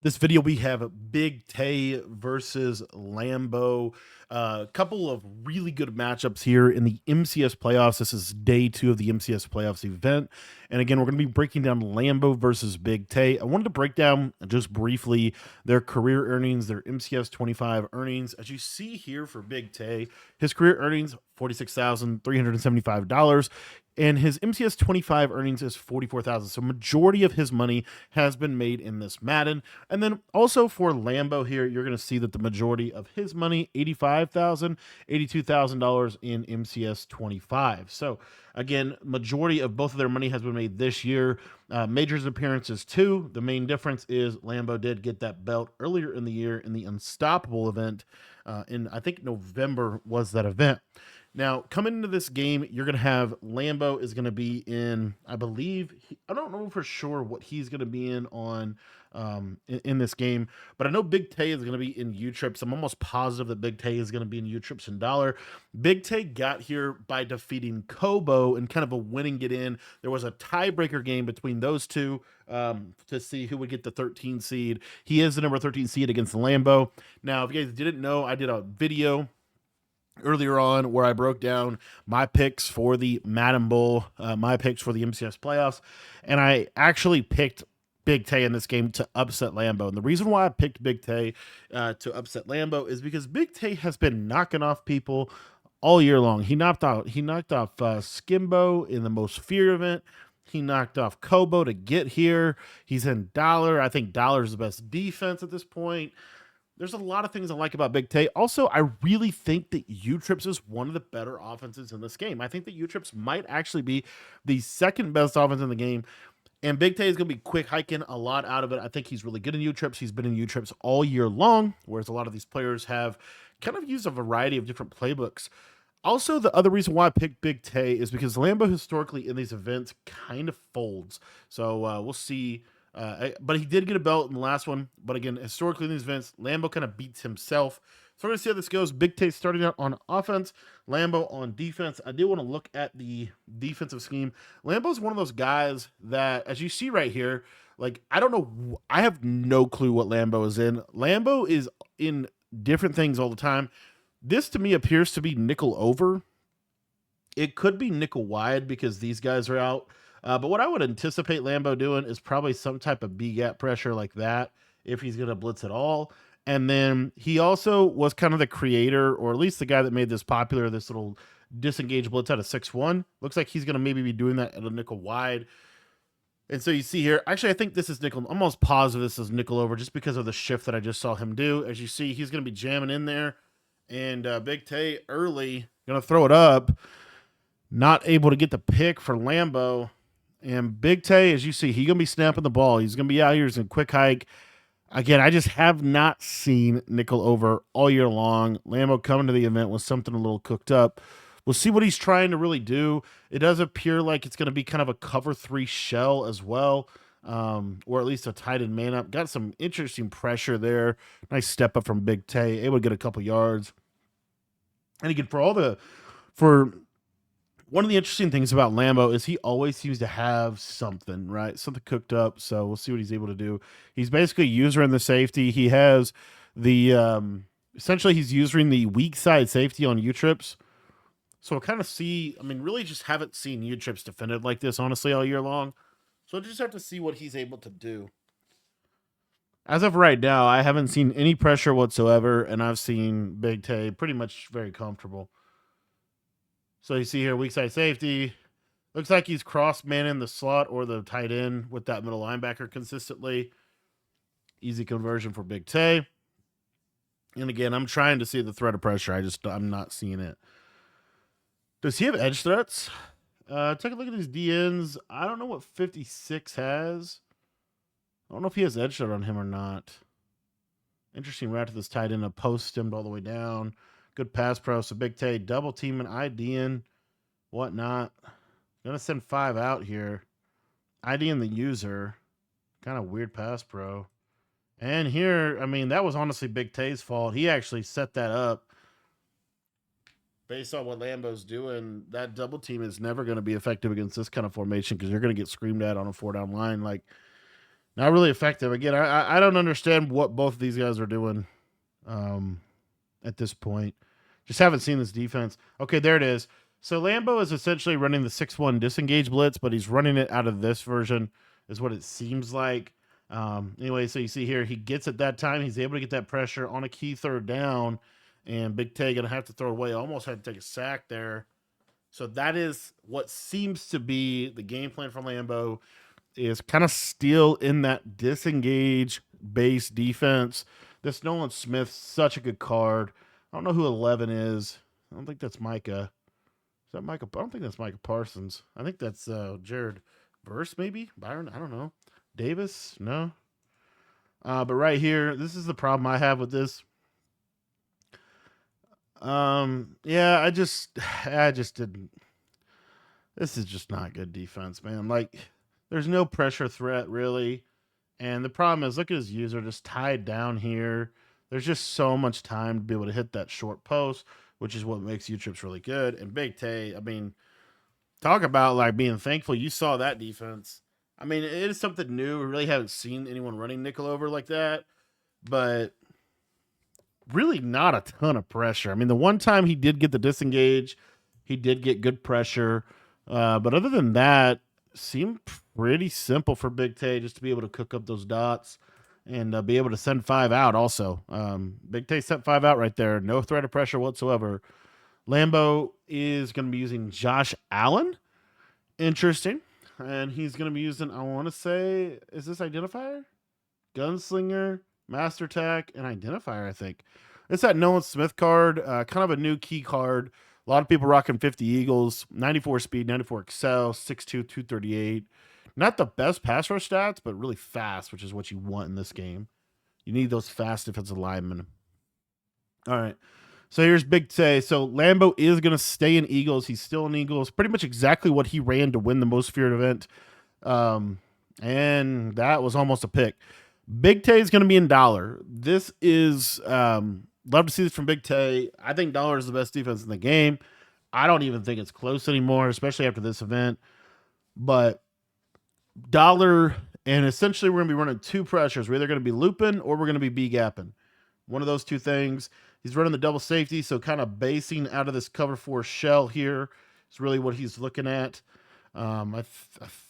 This video, we have Big Tay versus Lambo. A couple of really good matchups here in the MCS playoffs. This is day 2 of the MCS playoffs event. And again, we're going to be breaking down Lambo versus Big Tay. I wanted to break down just briefly their career earnings, their MCS 25 earnings. As you see here for Big Tay, his career earnings, $46,375. And his MCS 25 earnings is 44,000. So majority of his money has been made in this Madden. And then also for Lambo here, you're going to see that the majority of his money, $85,000, $82,000 in MCS 25. So again, majority of both of their money has been made this year. Majors appearances too. The main difference is Lambo did get that belt earlier in the year in the Unstoppable event. In I think November was that event. Now, coming into this game, you're going to have Lambo is going to be in, I believe, I don't know for sure what he's going to be in on in this game, but I know Big Tay is going to be in U-Trips. I'm almost positive that Big Tay is going to be in U-Trips and Dollar. Big Tay got here by defeating Kobo and kind of a winning get in. There was a tiebreaker game between those two to see who would get the 13 seed. He is the number 13 seed against Lambo. Now, if you guys didn't know, I did a video earlier on where I broke down my picks for the Madden Bowl, my picks for the MCS playoffs, and I actually picked Big Tay in this game to upset Lambo. And the reason why I picked Big Tay to upset Lambo is because Big Tay has been knocking off people all year long. He knocked off Skimbo in the Most Fear event. He knocked off Kobo to get here. He's in Dollar. I think Dollar is the best defense at this point. There's a lot of things I like about Big Tay. Also, I really think that U-Trips is one of the better offenses in this game. I think that U-Trips might actually be the second best offense in the game. And Big Tay is going to be quick hiking a lot out of it. I think he's really good in U-Trips. He's been in U-Trips all year long, whereas a lot of these players have kind of used a variety of different playbooks. Also, the other reason why I picked Big Tay is because Lambo historically in these events kind of folds. So we'll see. But he did get a belt in the last one. But again, historically in these events, Lambo kind of beats himself. So we're going to see how this goes. Big Tay starting out on offense, Lambo on defense. I do want to look at the defensive scheme. Lambo's one of those guys that, as you see right here, like, I don't know. I have no clue what Lambo is in. Lambo is in different things all the time. This to me appears to be nickel over. It could be nickel wide because these guys are out. But what I would anticipate Lambo doing is probably some type of B gap pressure like that if he's going to blitz at all. And then he also was kind of the creator, or at least the guy that made this popular, this little disengage blitz out of 6-1. Looks like he's going to maybe be doing that at a nickel wide. And so you see here, actually, I think this is nickel. I'm almost positive this is nickel over just because of the shift that I just saw him do. As you see, he's going to be jamming in there. And Big Tay early, going to throw it up. Not able to get the pick for Lambo. And Big Tay, as you see, he's going to be snapping the ball. He's going to be out here. He's in quick hike. Again, I just have not seen nickel over all year long. Lambo coming to the event with something a little cooked up. We'll see what he's trying to really do. It does appear like it's going to be kind of a cover 3 shell as well, or at least a tight end man up. Got some interesting pressure there. Nice step up from Big Tay. Able to get a couple yards. And again, for one of the interesting things about Lambo is he always seems to have something, right? Something cooked up. So we'll see what he's able to do. He's basically user in the safety. He has the essentially he's using the weak side safety on U-Trips. So we'll kind of see, I mean, really just haven't seen U-Trips defended like this, honestly, all year long. So we'll just have to see what he's able to do. As of right now, I haven't seen any pressure whatsoever, and I've seen Big Tay pretty much very comfortable. So you see here, weak side safety. Looks like he's cross-manning the slot or the tight end with that middle linebacker consistently. Easy conversion for Big Tay. And again, I'm trying to see the threat of pressure. I'm not seeing it. Does he have edge threats? Take a look at these DNs. I don't know what 56 has. I don't know if he has edge threat on him or not. Interesting route to this tight end. A post stemmed all the way down. Good pass pro. So Big Tay double teaming, IDing, whatnot. Gonna send 5 out here. IDing the user. Kind of weird pass pro. And here, I mean, that was honestly Big Tay's fault. He actually set that up. Based on what Lambo's doing, that double team is never going to be effective against this kind of formation because you're going to get screamed at on a 4-down line. Like, Not really effective. Again, I don't understand what both of these guys are doing um, at this point. Just haven't seen this defense. Okay, there it is. So Lambo is essentially running the 6-1 disengage blitz, but he's running it out of this version, is what it seems like. Anyway, so you see here, he gets at that time. He's able to get that pressure on a key third down, and Big Tay going to have to throw away. Almost had to take a sack there. So that is what seems to be the game plan for Lambo, is kind of still in that disengage base defense. This Nolan Smith, such a good card. I don't know who 11 is. I don't think that's Micah. Is that Micah? I don't think that's Micah Parsons. I think that's Jared Verse, maybe? Byron? I don't know. Davis? No. But right here, this is the problem I have with this. Yeah, I just didn't. This is just not good defense, man. Like, there's no pressure threat really. And the problem is, look at his user just tied down here. There's just so much time to be able to hit that short post, which is what makes U-Trips really good. And Big Tay, I mean, talk about like being thankful you saw that defense. I mean, it is something new. We really haven't seen anyone running nickel over like that, but really not a ton of pressure. I mean, the one time he did get the disengage, he did get good pressure. But other than that, seemed pretty simple for Big Tay just to be able to cook up those dots and be able to send 5 out also. Big Tay sent 5 out right there. No threat of pressure whatsoever. Lambo is going to be using Josh Allen. Interesting. And he's going to be using, I want to say, is this identifier? Gunslinger, Master Tech, and Identifier, I think. It's that Nolan Smith card, kind of a new key card. A lot of people rocking 50 Eagles, 94 speed, 94 excel, 6'2", 238. Not the best pass rush stats, but really fast, which is what you want in this game. You need those fast defensive linemen. All right. So here's Big Tay. So Lambo is going to stay in Eagles. He's still in Eagles. Pretty much exactly what he ran to win the most feared event. And that was almost a pick. Big Tay is going to be in dollar. This is love to see this from Big Tay. I think dollar is the best defense in the game. I don't even think it's close anymore, especially after this event. But dollar, and essentially we're going to be running 2 pressures. We're either going to be looping or we're going to be B-gapping. One of those 2 things. He's running the double safety, so kind of basing out of this cover 4 shell here is really what he's looking at. I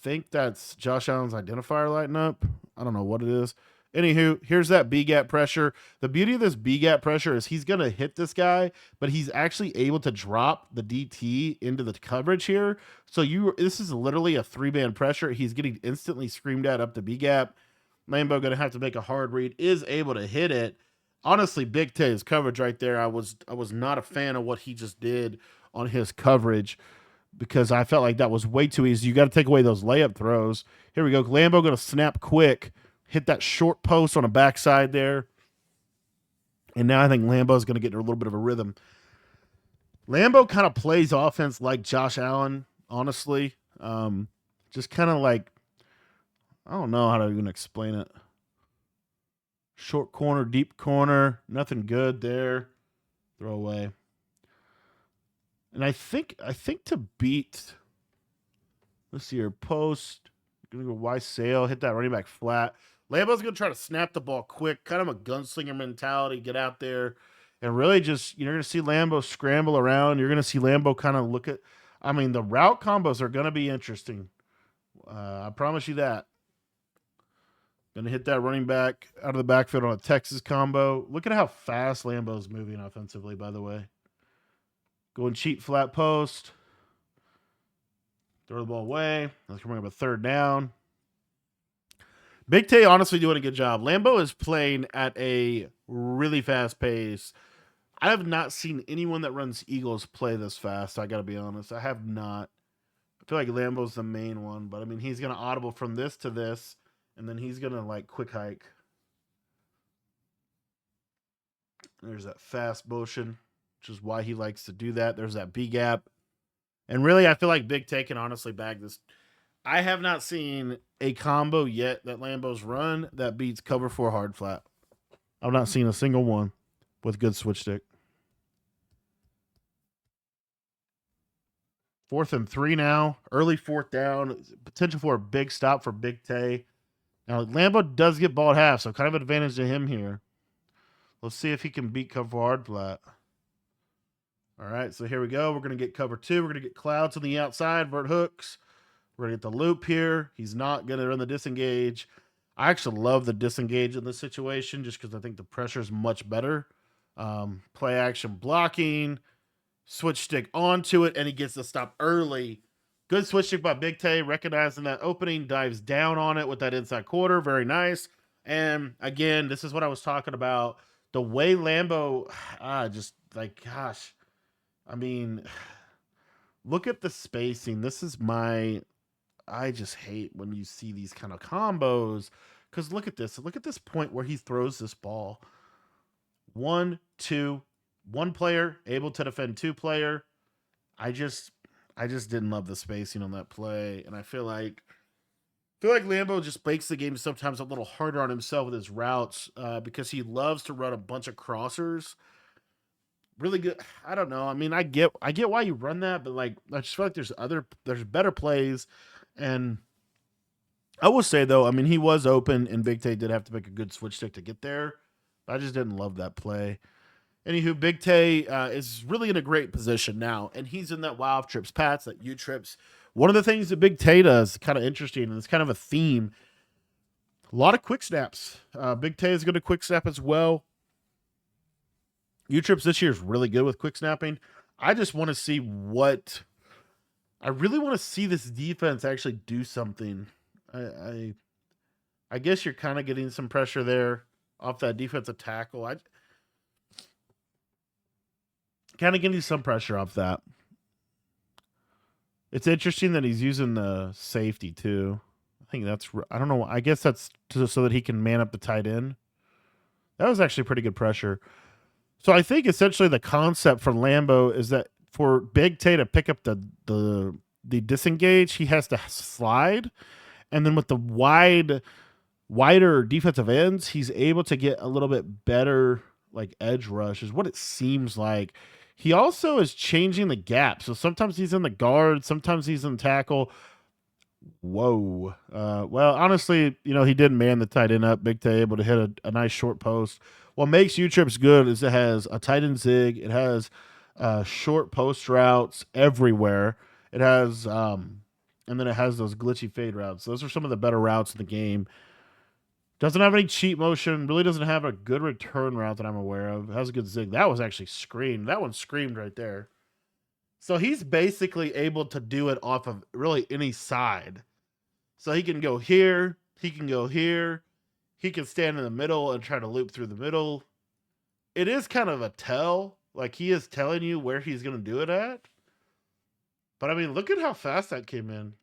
think that's Josh Allen's identifier lighting up. I don't know what it is. Anywho, here's that B-gap pressure. The beauty of this B-gap pressure is he's going to hit this guy, but he's actually able to drop the DT into the coverage here. So this is literally a 3-man pressure. He's getting instantly screamed at up the B-gap. Lambo going to have to make a hard read, is able to hit it. Honestly, Big Tay's coverage right there, I was not a fan of what he just did on his coverage, because I felt like that was way too easy. You got to take away those layup throws. Here we go. Lambo going to snap quick, hit that short post on a backside there. And now I think Lambo's going to get a little bit of a rhythm. Lambo kind of plays offense like Josh Allen, honestly. Just kind of like, I don't know how to even explain it. Short corner, deep corner, nothing good there. Throw away. And I think to beat, let's see here, post, gonna go Y sail, hit that running back flat. Lambo's gonna try to snap the ball quick, kind of a gunslinger mentality, get out there, and really just, you're gonna see Lambo scramble around. You're gonna see Lambo kind of look at, I mean, the route combos are gonna be interesting. I promise you that. Gonna hit that running back out of the backfield on a Texas combo. Look at how fast Lambo's moving offensively, by the way. Going cheat flat post. Throw the ball away. That's coming up a 3rd down. Big Tay honestly doing a good job. Lambo is playing at a really fast pace. I have not seen anyone that runs Eagles play this fast. I got to be honest. I have not. I feel like Lambo's the main one, but I mean, he's going to audible from this to this, and then he's going to like quick hike. There's that fast motion, which is why he likes to do that. There's that B gap. And really, I feel like Big Tay can honestly bag this. I have not seen a combo yet that Lambo's run that beats cover 4 hard flat. I've not seen a single one with good switch stick. 4th and 3 now. Early 4th down. Potential for a big stop for Big Tay. Now, Lambo does get ball at half, so kind of advantage to him here. Let's see if he can beat cover hard flat. All right, so here we go. We're going to get cover 2. We're going to get clouds on the outside, vert hooks. We're going to get the loop here. He's not going to run the disengage. I actually love the disengage in this situation just because I think the pressure is much better. Play action blocking, switch stick onto it, and he gets the stop early. Good switch stick by Big Tay, recognizing that opening, dives down on it with that inside quarter. Very nice. And again, this is what I was talking about. The way Lambo, just like, gosh, I mean, look at the spacing. This is my, I just hate when you see these kind of combos. Because look at this. Look at this point where he throws this ball. 1, 2, 1 player able to defend 2 player. I just didn't love the spacing on that play, and I feel like Lambo just makes the game sometimes a little harder on himself with his routes because he loves to run a bunch of crossers. Really good. I don't know. I mean, I get why you run that, but like I just feel like there's better plays, and I will say though, I mean he was open, and Big Tay did have to make a good switch stick to get there. I just didn't love that play. Anywho, Big Tay is really in a great position now, and he's in that wild trips Pats, that U trips. One of the things that Big Tay does, kind of interesting, and it's kind of a theme. A lot of quick snaps. Big Tay is going to quick snap as well. U trips this year is really good with quick snapping. I just want to see what. I really want to see this defense actually do something. I guess you're kind of getting some pressure there off that defensive tackle. I kind of getting some pressure off that. It's interesting that he's using the safety too. I think that's, I don't know. I guess that's so that he can man up the tight end. That was actually pretty good pressure. So I think essentially the concept for Lambo is that for Big Tay to pick up the disengage, he has to slide, and then with the wider defensive ends, he's able to get a little bit better like edge rush is what it seems like. He also is changing the gap. So sometimes he's in the guard, sometimes he's in tackle. Whoa. Well, honestly, he didn't man the tight end up. Big Tay able to hit a nice short post. What makes U-Trips good is it has a tight end zig. It has short post routes everywhere. It has, and then it has those glitchy fade routes. Those are some of the better routes in the game. Doesn't have any cheat motion. Really doesn't have a good return route that I'm aware of. It has a good zig. That was actually screamed. That one screamed right there. So he's basically able to do it off of really any side. So he can go here. He can go here. He can stand in the middle and try to loop through the middle. It is kind of a tell. Like he is telling you where he's going to do it at. But I mean, look at how fast that came in.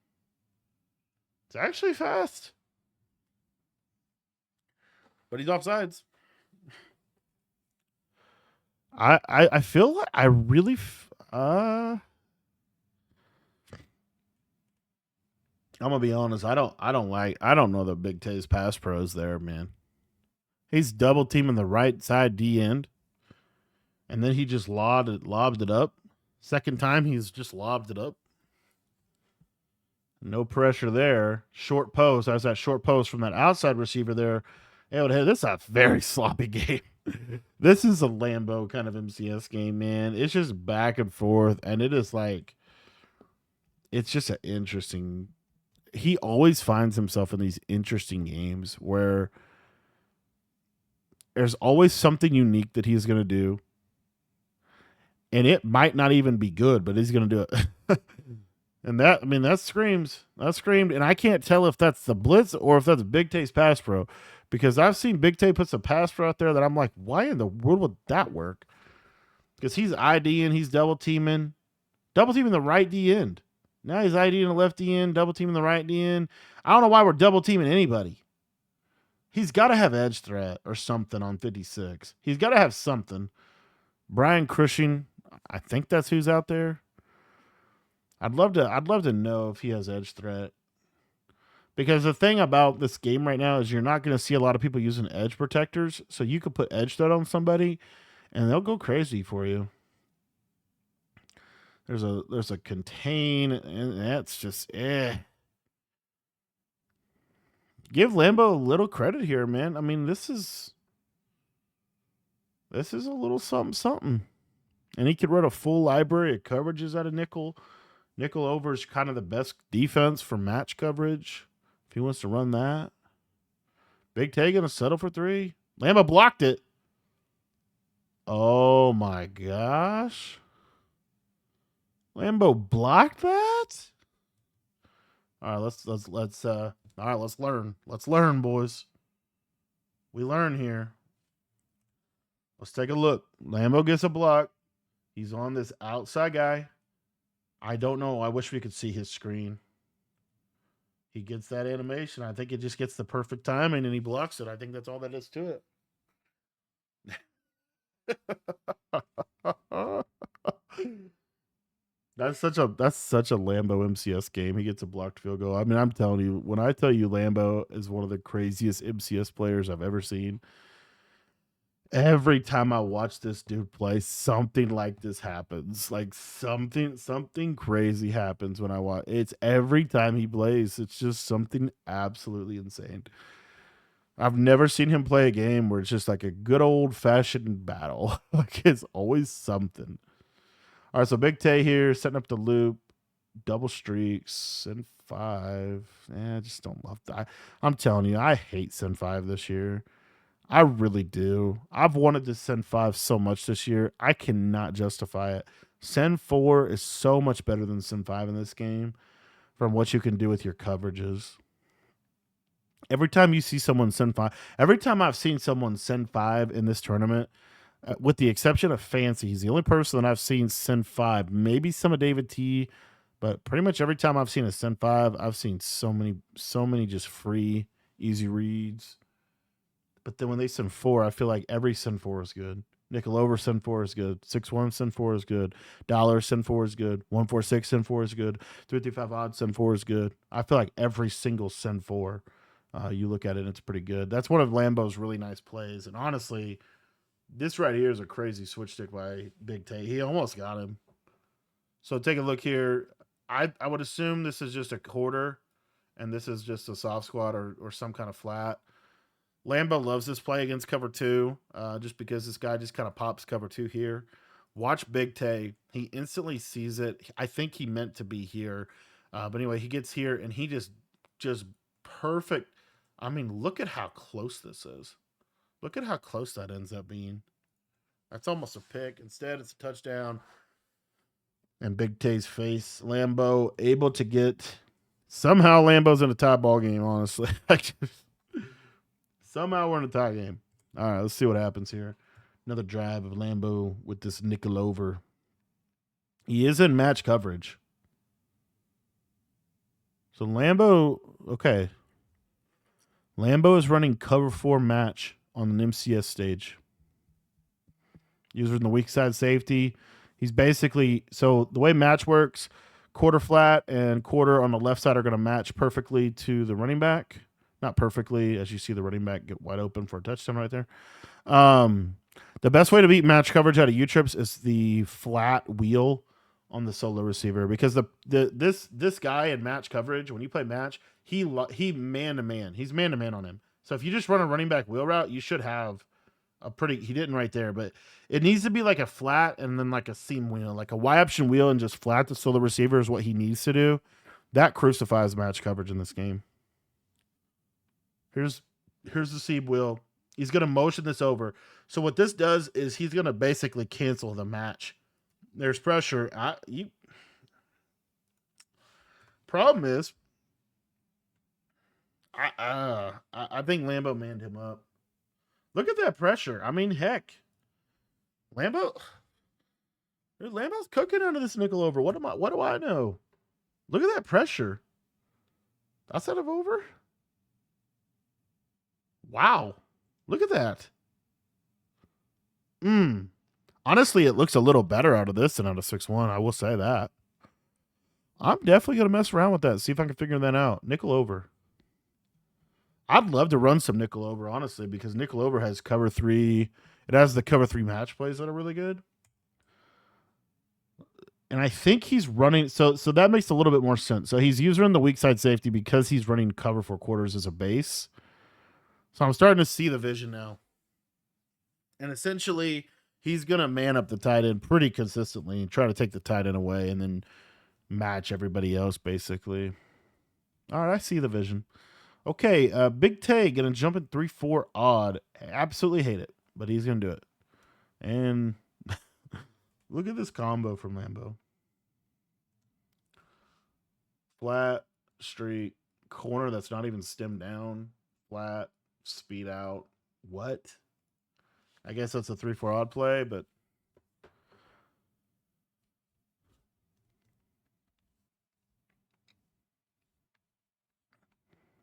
It's actually fast. But he's offsides. I feel like I really I'm gonna be honest. I don't know the Big Tay's pass pros there, man. He's double teaming the right side D end, and then he just lobbed it up. Second time he's just lobbed it up. No pressure there. Short post. That's that short post from that outside receiver there. Hey, this is a very sloppy game. This is a Lambo kind of MCS game, man. It's just back and forth, and it is like, it's just an interesting. He always finds himself in these interesting games where there's always something unique that he's going to do, and it might not even be good, but he's going to do it. And that screams. That screamed, and I can't tell if that's the blitz or if that's Big Tay's pass pro, because I've seen Big Tay put some pass pro out there that I'm like, why in the world would that work? Because he's IDing, he's double teaming the right D end. Now he's IDing the left D end, double teaming the right D end. I don't know why we're double teaming anybody. He's got to have edge threat or something on 56. He's got to have something. Brian Cushing, I think that's who's out there. I'd love to know if he has edge threat. Because the thing about this game right now is you're not going to see a lot of people using edge protectors. So you could put edge threat on somebody and they'll go crazy for you. There's a contain, and that's just Give Lambo a little credit here, man. I mean, this is a little something something. And he could run a full library of coverages out of nickel. Nickel over is kind of the best defense for match coverage. If he wants to run that. Big Tay gonna settle for 3. Lambo blocked it. Oh my gosh. Lambo blocked that? All right, let's learn. Let's learn, boys. We learn here. Let's take a look. Lambo gets a block. He's on this outside guy. I don't know. I wish we could see his screen. He gets that animation. I think it just gets the perfect timing and he blocks it. I think that's all that is to it. That's such a Lambo MCS game. He gets a blocked field goal. I mean, I'm telling you, when I tell you Lambo is one of the craziest MCS players I've ever seen. Every time I watch this dude play, something like this happens. Like something crazy happens when I watch. It's every time he plays. It's just something absolutely insane. I've never seen him play a game where it's just like a good old fashioned battle. Like it's always something. All right, so Big Tay here setting up the loop, double streaks, and 5. I just don't love that. I'm telling you, I hate Sin 5 this year. I really do. I've wanted to send 5 so much this year. I cannot justify it. Send 4 is so much better than Send 5 in this game from what you can do with your coverages. Every time you see someone send 5, every time I've seen someone send 5 in this tournament, with the exception of Fancy, he's the only person that I've seen send 5. Maybe some of David T, but pretty much every time I've seen a send 5, I've seen so many just free, easy reads. But then when they send 4, I feel like every send 4 is good. Nickel over send 4 is good. 6-1 send 4 is good. Dollar send 4 is good. 146 send 4 is good. 335 odd send 4 is good. I feel like every single send 4, you look at it, and it's pretty good. That's one of Lambo's really nice plays. And honestly, this right here is a crazy switch stick by Big Tay. He almost got him. So take a look here. I would assume this is just a quarter, and this is just a soft squat or some kind of flat. Lambo loves this play against cover 2, just because this guy just kind of pops cover 2 here. Watch Big Tay. He instantly sees it. I think he meant to be here. But anyway, he gets here, and he just perfect. I mean, look at how close this is. Look at how close that ends up being. That's almost a pick. Instead, it's a touchdown. And Big Tay's face. Lambo able to get... Somehow Lambo's in a tie ball game, honestly. Somehow we're in a tie game. All right, let's see what happens here. Another drive of Lambo with this nickel over. He is in match coverage. So Lambo, okay. Lambo is running cover 4 match on an MCS stage. User in the weak side safety. He's basically, so the way match works, quarter flat and quarter on the left side are going to match perfectly to the running back. Not perfectly, as you see the running back get wide open for a touchdown right there. The best way to beat match coverage out of U-trips is the flat wheel on the solo receiver, because this guy in match coverage, when you play match, he man to man. He's man to man on him. So if you just run a running back wheel route, you should have a pretty. He didn't right there, but it needs to be like a flat and then like a seam wheel, like a Y option wheel, and just flat the solo receiver is what he needs to do. That crucifies match coverage in this game. Here's the seam wheel. He's going to motion this over. So what this does is he's going to basically cancel the match. There's pressure. Problem is, I think Lambo manned him up. Look at that pressure. I mean, heck, Lambo's cooking under this nickel over. What do I know? Look at that pressure. Outside of over. Wow. Look at that. Honestly, it looks a little better out of this than out of 6-1. I will say that. I'm definitely going to mess around with that, see if I can figure that out. Nickel over. I'd love to run some nickel over, honestly, because nickel over has cover 3. It has the cover 3 match plays that are really good. And I think he's running. So that makes a little bit more sense. So he's using the weak side safety because he's running cover 4 quarters as a base. So I'm starting to see the vision now. And essentially, he's gonna man up the tight end pretty consistently and try to take the tight end away, and then match everybody else basically. All right, I see the vision. Okay, Big Tay gonna jump in 3-4 odd. Absolutely hate it, but he's gonna do it. And look at this combo from Lambo. Flat, street, corner that's not even stemmed down, flat, speed out. What? I guess that's a 3-4 odd play, but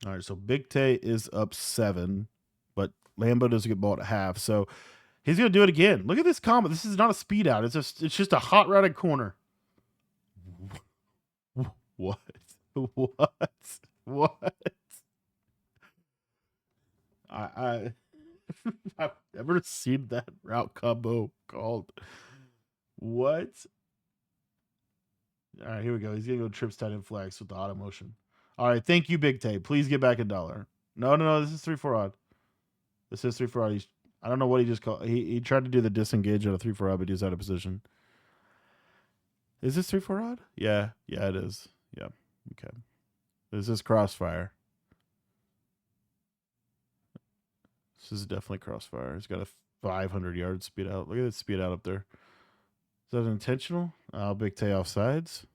all right. So Big Tay is up 7, but Lambo doesn't get ball at half. So he's gonna do it again. Look at this combo. This is not a speed out. It's just a hot routed corner. What? What? What? I I've never seen that route combo called. What? All right, here we go. He's gonna go trips tight end flex with the auto motion. All right, thank you, Big Tay. Please get back $1. No. This is 3-4 odd. This is 3-4 odd. I don't know what he just called. He tried to do the disengage on a 3-4 odd, but he's out of position. Is this 3-4 odd? Yeah, it is. Yeah. Okay. This is crossfire. This is definitely crossfire. He's got a 500-yard speed out. Look at that speed out up there. Is that intentional? Big Tay offsides.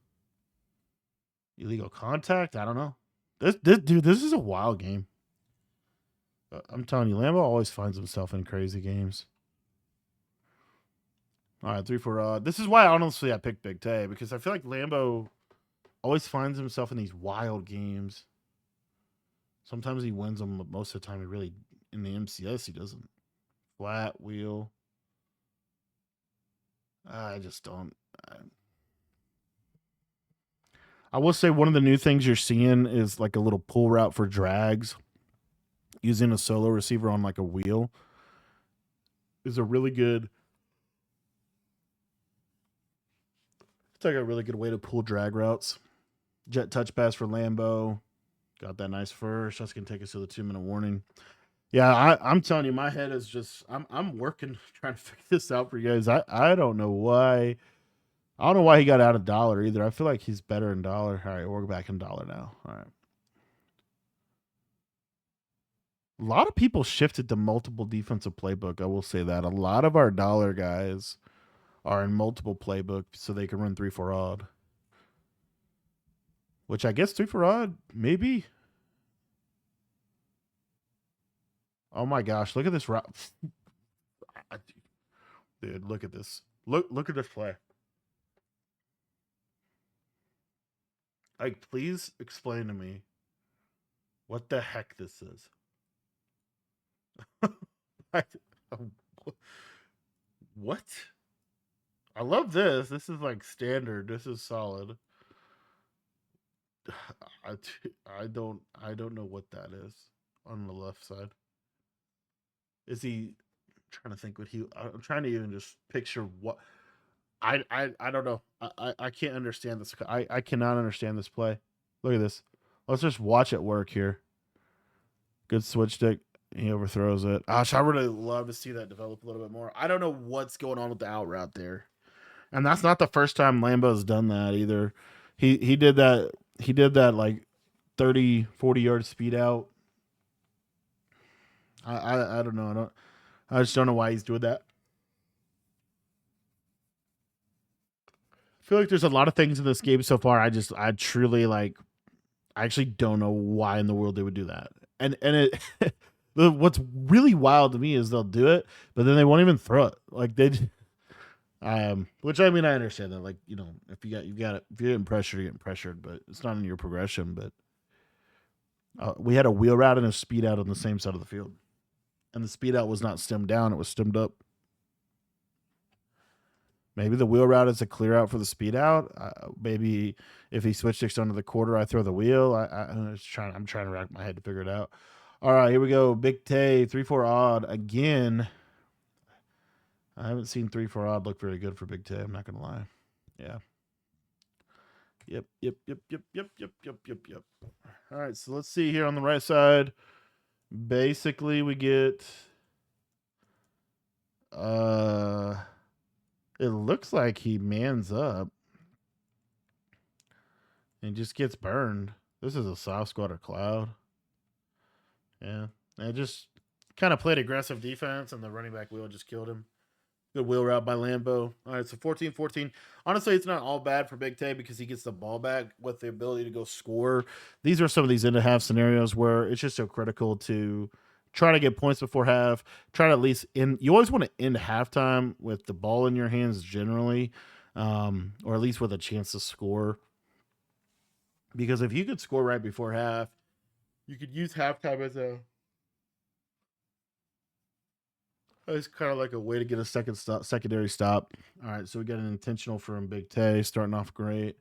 Illegal contact? I don't know. This is a wild game. I'm telling you, Lambo always finds himself in crazy games. All right, 3-4 odd. This is why honestly I picked Big Tay, because I feel like Lambo always finds himself in these wild games. Sometimes he wins them, but most of the time he really, in the MCS, he doesn't. Flat wheel. I just don't. I will say one of the new things you're seeing is like a little pull route for drags. Using a solo receiver on like a wheel is a really good. It's like a really good way to pull drag routes. Jet touch pass for Lambo. Got that nice first. That's gonna take us to the 2-minute warning. Yeah, I'm telling you, my head is just. I'm working trying to figure this out for you guys. I don't know why. I don't know why he got out of dollar either. I feel like he's better in dollar. All right, we're back in dollar now. All right. A lot of people shifted to multiple defensive playbook. I will say that. A lot of our dollar guys are in multiple playbook so they can run 3-4 odd. Which I guess 3-4 odd, maybe. Oh my gosh, look at this route. Dude, look at this. Look at this play. Like, please explain to me what the heck this is. What? I love this. This is like standard. This is solid. I, I don't know what that is on the left side. Is he trying to think what he? I'm trying to even just picture what. I don't know. I can't understand this. I cannot understand this play. Look at this. Let's just watch it work here. Good switch stick. He overthrows it. Gosh, I really love to see that develop a little bit more. I don't know what's going on with the out route there. And that's not the first time Lambo's done that either. He did that. He did that like 30, 40-yard speed out. I don't know. I just don't know why he's doing that. I feel like there's a lot of things in this game so far. I truly like. I actually don't know why in the world they would do that. And it what's really wild to me is they'll do it, but then they won't even throw it. Like they which I mean I understand that, like, if if you're getting pressured, you're getting pressured, but it's not in your progression. But we had a wheel route and a speed out on the same side of the field. And the speed out was not stemmed down, it was stemmed up. Maybe the wheel route is a clear out for the speed out. Maybe if he switch sticks under the quarter, I throw the wheel. I'm trying to rack my head to figure it out. All right, here we go. Big Tay, 3-4 odd again. I haven't seen 3-4 odd look very good for Big Tay. I'm not gonna lie. Yeah. Yep. All right, so let's see here on the right side. Basically, we get uh it looks like he mans up and just gets burned. This is a soft squad or cloud. Yeah. And just kind of played aggressive defense and the running back wheel just killed him. Good wheel route by Lambo. All right, so 14-14. Honestly, it's not all bad for Big Tay because he gets the ball back with the ability to go score. These are some of these end of half scenarios where it's just so critical to try to get points before half. Try to at least end. You always want to end halftime with the ball in your hands generally, or at least with a chance to score. Because if you could score right before half, you could use halftime as a it's kind of like a way to get a secondary stop. All right, so we got an intentional from Big Tay starting off great.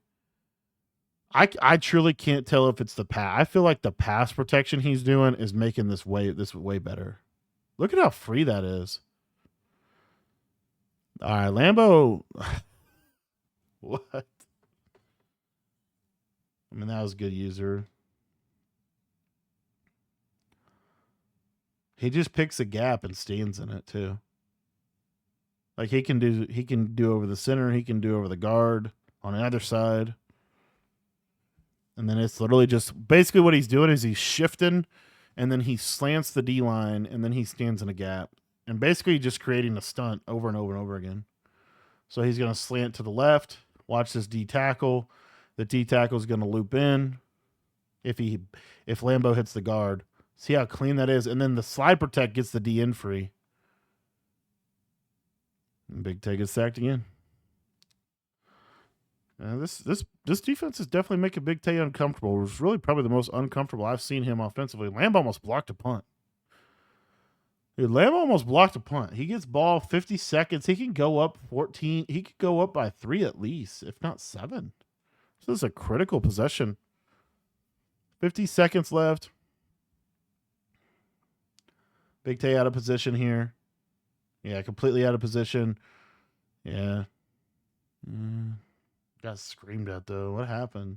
I truly can't tell if it's the pass. I feel like the pass protection he's doing is making this way better. Look at how free that is. All right, Lambo. What? I mean, that was a good user. He just picks a gap and stands in it too. Like he can do over the center, he can do over the guard on either side. And then it's literally just basically what he's doing is he's shifting and then he slants the D line and then he stands in a gap. And basically just creating a stunt over and over and over again. So he's going to slant to the left, watch this D tackle. The D tackle is going to loop in if Lambo hits the guard. See how clean that is. And then the slide protect gets the D in free. And Big Tay gets sacked again. This defense is definitely making Big Tay uncomfortable. It was really probably the most uncomfortable I've seen him offensively. Lamb almost blocked a punt. Dude, Lamb almost blocked a punt. He gets ball 50 seconds. He can go up 14. He could go up by 3 at least, if not 7. So this is a critical possession. 50 seconds left. Big Tay out of position here. Yeah, completely out of position. Yeah. Got screamed at though. What happened?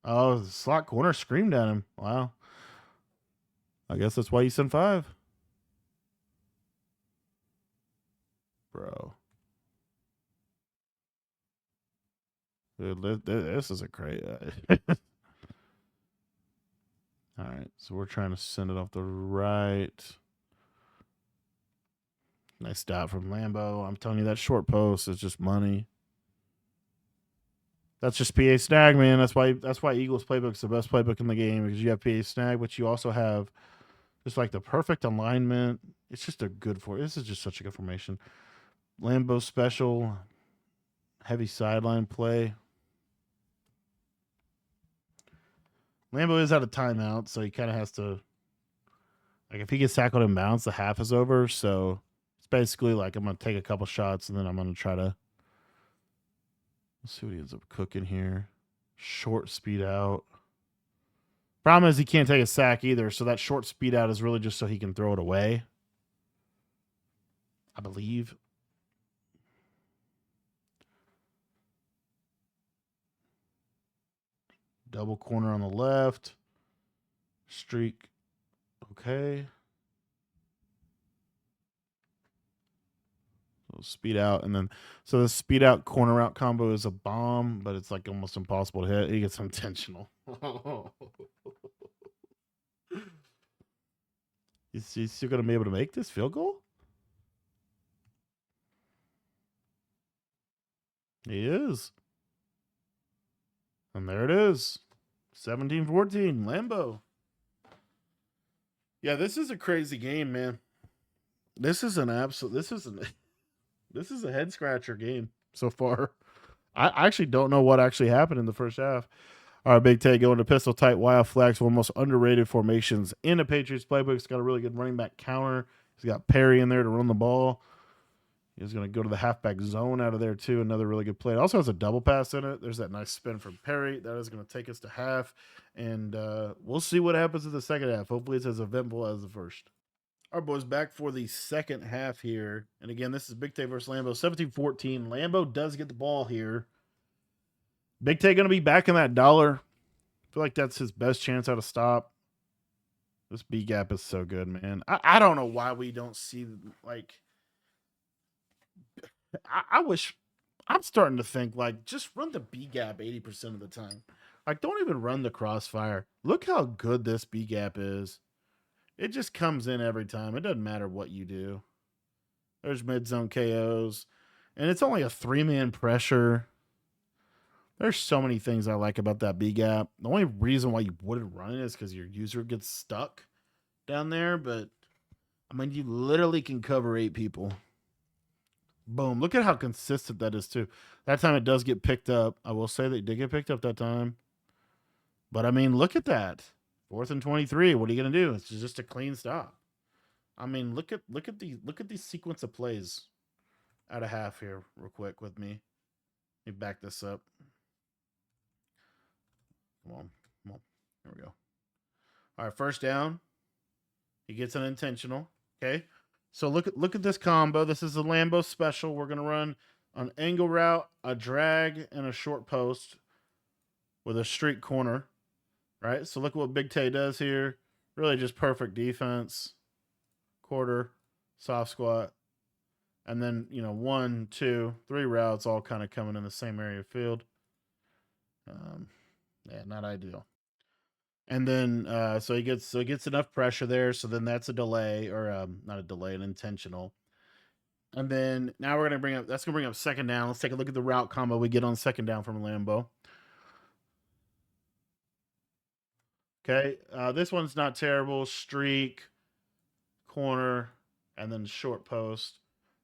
Oh, the slot corner screamed at him. Wow. I guess that's why you sent 5. Bro. Dude, this is a great. All right, so we're trying to send it off the right. Nice stop from Lambo. I'm telling you, that short post is just money. That's just PA snag, man. That's why Eagles playbook is the best playbook in the game because you have PA snag, but you also have just like the perfect alignment. It's just a good This is just such a good formation. Lambo special, heavy sideline play. Lambo is out of timeout, so he kind of has to. Like if he gets tackled in bounds, the half is over. So it's basically like I'm gonna take a couple shots and then I'm gonna try to. Let's see what he ends up cooking here. Short speed out. Problem is he can't take a sack either, so that short speed out is really just so he can throw it away. I believe. Double corner on the left. Streak. Okay. So speed out and then so the speed out corner out combo is a bomb, but it's like almost impossible to hit. He gets intentional. Is he still gonna be able to make this field goal? He is. And there it is. 17-14. Lambo. Yeah, this is a crazy game, man. This is a head scratcher game so far. I actually don't know what actually happened in the first half. All right, Big Tay going to pistol tight wild flags, one of the most underrated formations in the Patriots playbook. He's got a really good running back counter. He's got Perry in there to run the ball. He's going to go to the halfback zone out of there, too. Another really good play. It also has a double pass in it. There's that nice spin from Perry. That is going to take us to half. And we'll see what happens in the second half. Hopefully it's as eventful as the first. Our boys back for the second half here. And again, this is Big Tay versus Lambo. 17-14. Lambo does get the ball here. Big Tay going to be back in that dollar. I feel like that's his best chance out of stop. This B gap is so good, man. I don't know why we don't see, like, I wish, I'm starting to think, like, just run the B gap 80% of the time. Like, don't even run the crossfire. Look how good this B gap is. It just comes in every time. It doesn't matter what you do. There's mid zone KOs. And it's only a 3-man pressure. There's so many things I like about that B gap. The only reason why you wouldn't run it is because your user gets stuck down there. But, I mean, you literally can cover 8 people. Boom. Look at how consistent that is, too. That time it does get picked up. I will say that it did get picked up that time. But, I mean, look at that. 4th and 23. What are you going to do? It's just a clean stop. I mean, look at these sequence of plays out of half here real quick with me. Let me back this up. Come on. There we go. All right, first down. He gets an intentional. Okay. So look at this combo. This is a Lambo special. We're gonna run an angle route, a drag, and a short post with a streak corner. Right. So look at what Big Tay does here. Really just perfect defense. Quarter, soft squat, and then 1, 2, 3 routes all kind of coming in the same area of field. Yeah, not ideal. And then so he gets enough pressure there. So then that's a delay, or not a delay, an intentional. And then now we're gonna bring up second down. Let's take a look at the route combo we get on second down from Lambo. Okay, this one's not terrible. Streak, corner, and then short post.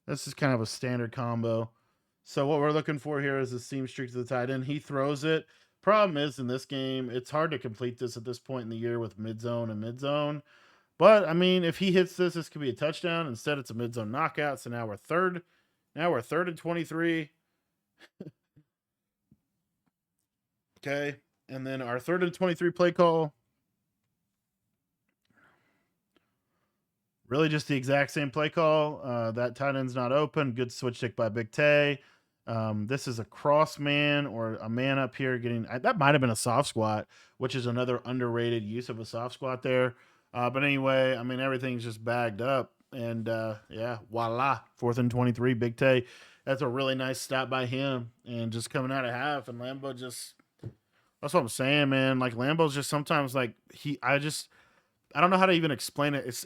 This is kind of a standard combo. So what we're looking for here is a seam streak to the tight end. He throws it. Problem is, in this game, it's hard to complete this at this point in the year with mid zone and mid zone. But I mean, if he hits this, this could be a touchdown. Instead, it's a mid zone knockout. So now we're third. Now we're 3rd and 23. Okay, and then our 3rd and 23 play call. Really just the exact same play call. That tight end's not open. Good switch stick by Big Tay. This is a cross man or a man up here getting that might have been a soft squat, which is another underrated use of a soft squat there. But anyway, I mean, everything's just bagged up. And yeah, voila, 4th and 23, Big Tay. That's a really nice stop by him. And just coming out of half, and Lambo just, that's what I'm saying, man. Like, Lambo's just sometimes like, I don't know how to even explain it.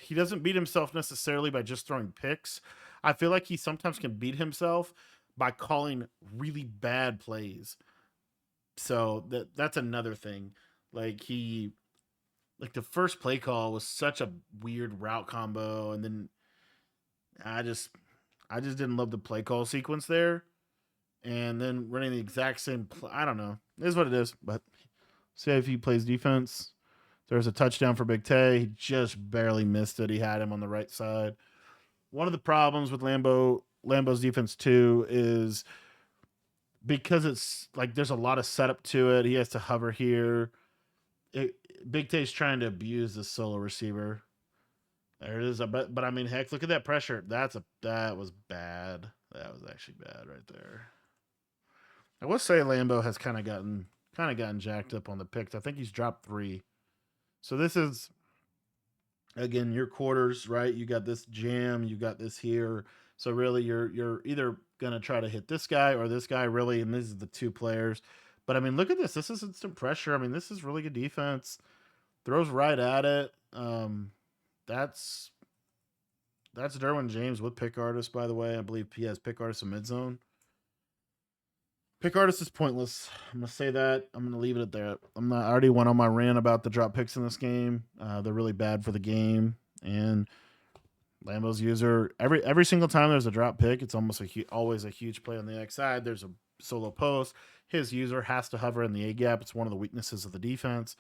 He doesn't beat himself necessarily by just throwing picks. I feel like he sometimes can beat himself by calling really bad plays. So that's another thing. Like the first play call was such a weird route combo, and then I just didn't love the play call sequence there. And then running the exact same I don't know. It is what it is. But say if he plays defense. There's a touchdown for Big Tay. He just barely missed it. He had him on the right side. One of the problems with Lambo's defense too is because it's like there's a lot of setup to it. He has to hover here. Big Tay's trying to abuse the solo receiver. There it is. But I mean, heck, look at that pressure. That was bad. That was actually bad right there. I will say Lambo has kind of gotten jacked up on the picks. I think he's dropped 3. So this is, again, your quarters, right? You got this jam, you got this here. So really, you're either gonna try to hit this guy or this guy, really, and these are the 2 players. But I mean, look at this. This is instant pressure. I mean, this is really good defense. Throws right at it. That's Derwin James with pick artist, by the way. I believe he has pick artist in mid zone. Pick artist is pointless. I'm gonna say that. I'm gonna leave it at that. I already went on my rant about the drop picks in this game. They're really bad for the game. And Lambo's user, every single time there's a drop pick, it's almost always a huge play on the X side. There's a solo post. His user has to hover in the A gap. It's one of the weaknesses of the defense.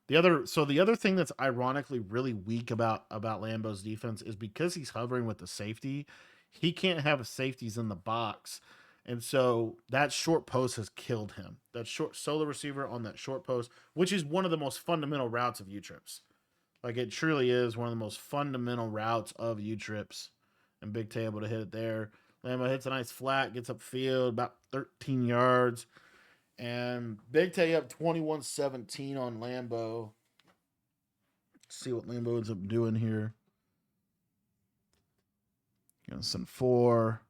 The other thing that's ironically really weak about Lambo's defense is because he's hovering with the safety, he can't have safeties in the box. And so that short post has killed him. That short solo receiver on that short post, which is one of the most fundamental routes of U-trips. Like, it truly is one of the most fundamental routes of U-trips. And Big Tay able to hit it there. Lambo hits a nice flat, gets upfield, about 13 yards. And Big Tay up 21-17 on Lambo. Let's see what Lambo ends up doing here. Gonna send 4.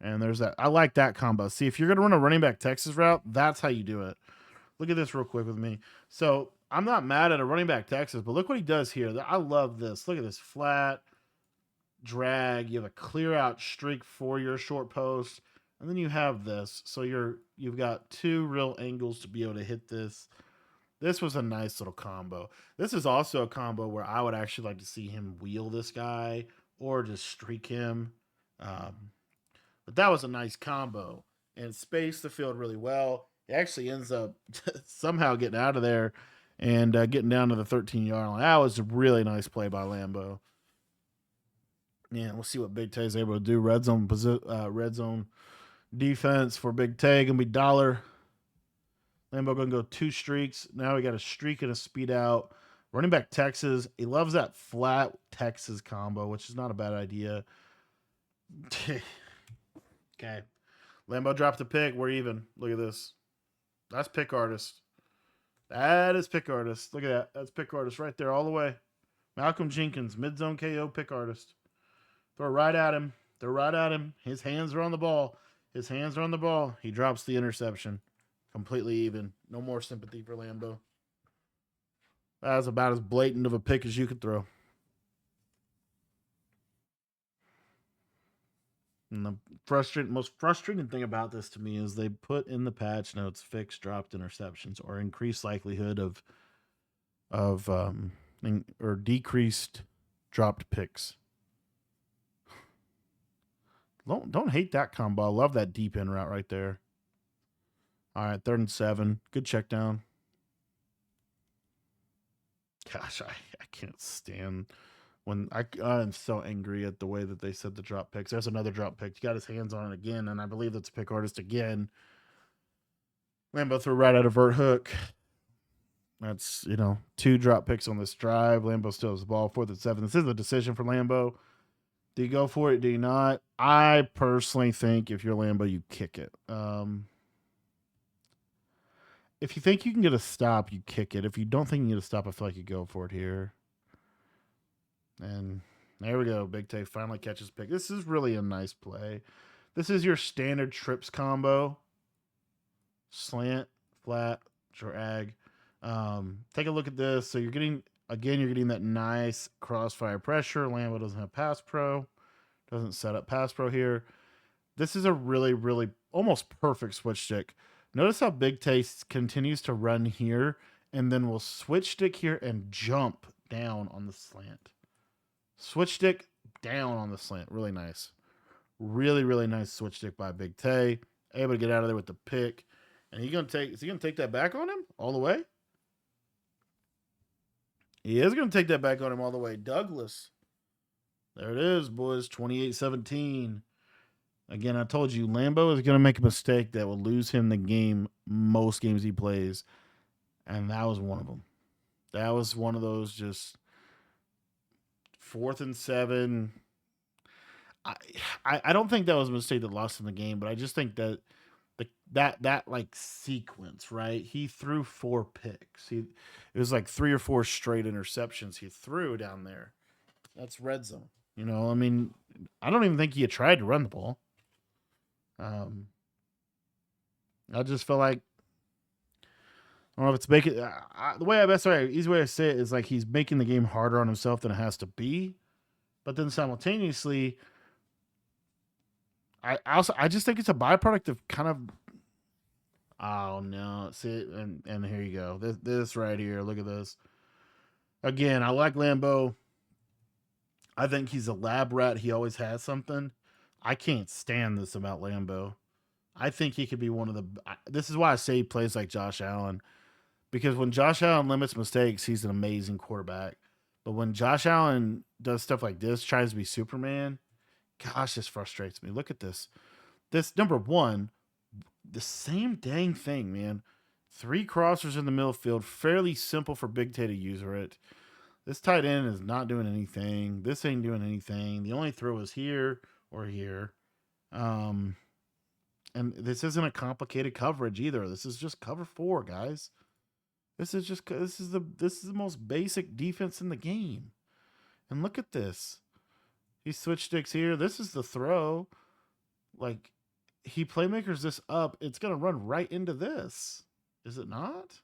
And there's that. I like that combo. See, if you're going to run a running back Texas route, that's how you do it. Look at this real quick with me. So I'm not mad at a running back Texas, but look what he does here. I love this. Look at this flat drag. You have a clear out streak for your short post. And then you have this. So you've got 2 real angles to be able to hit this. This was a nice little combo. This is also a combo where I would actually like to see him wheel this guy or just streak him. But that was a nice combo and spaced the field really well. He actually ends up somehow getting out of there and getting down to the 13-yard line. That was a really nice play by Lambo. Yeah, we'll see what Big Tay is able to do. Red zone defense for Big Tay gonna be dollar. Lambo gonna go 2 streaks. Now we got a streak and a speed out. Running back Texas. He loves that flat Texas combo, which is not a bad idea. Okay. Lambo dropped a pick. We're even. Look at this. That's pick artist. That is pick artist. Look at that. That's pick artist right there all the way. Malcolm Jenkins, mid-zone KO pick artist. Throw right at him. Throw right at him. His hands are on the ball. His hands are on the ball. He drops the interception. Completely even. No more sympathy for Lambo. That was about as blatant of a pick as you could throw. And the most frustrating thing about this to me is they put in the patch notes fixed dropped interceptions or increased likelihood or decreased dropped picks. Don't hate that combo. I love that deep in route right there. All right, 3rd and 7. Good check down. Gosh, I can't stand when I'm so angry at the way that they said the drop picks. There's another drop pick. He got his hands on it again, and I believe that's a pick artist again. Lambo threw right at a vert hook. That's, 2 drop picks on this drive. Lambo still has the ball, 4th and 7. This is a decision for Lambo. Do you go for it? Do you not? I personally think if you're Lambo, you kick it. If you think you can get a stop, you kick it. If you don't think you can get a stop, I feel like you go for it here. And there we go. Big Tay finally catches pick. This is really a nice play. This is your standard trips combo. Slant, flat, drag. Take a look at this. So you're getting that nice crossfire pressure. Lambo doesn't have pass pro. Doesn't set up pass pro here. This is a really, really almost perfect switch stick. Notice how Big Tay continues to run here and then will switch stick here and jump down on the slant. Switch stick down on the slant. Really nice. Really, really nice switch stick by Big Tay. Able to get out of there with the pick. And is he gonna take that back on him all the way? He is gonna take that back on him all the way. Douglas. There it is, boys. 28-17. Again, I told you, Lambo is going to make a mistake that will lose him the game most games he plays. And that was one of them. That was one of those just 4th and 7. I don't think that was a mistake that lost him the game, but I just think that that like sequence, right? He threw 4 picks. It was like 3 or 4 straight interceptions he threw down there. That's red zone. I mean, I don't even think he had tried to run the ball. I just feel like I don't know if it's making easy way to say it is like he's making the game harder on himself than it has to be, but then simultaneously, I just think it's a byproduct of kind of. Oh no! See, and here you go. This right here. Look at this. Again, I like Lambo. I think he's a lab rat. He always has something. I can't stand this about Lambo. I think he could be one of the. This is why I say he plays like Josh Allen, because when Josh Allen limits mistakes, he's an amazing quarterback. But when Josh Allen does stuff like this, tries to be Superman, gosh, this frustrates me. Look at this. This number one, the same dang thing, man. 3 crossers in the middle field, fairly simple for Big Tay to use it. This tight end is not doing anything. This ain't doing anything. The only throw is here or here. And this isn't a complicated coverage either. This is just cover 4, guys. This is the most basic defense in the game. And look at this. He switch sticks here. This is the throw. Like, he playmakers this up. It's gonna run right into this. Is it not?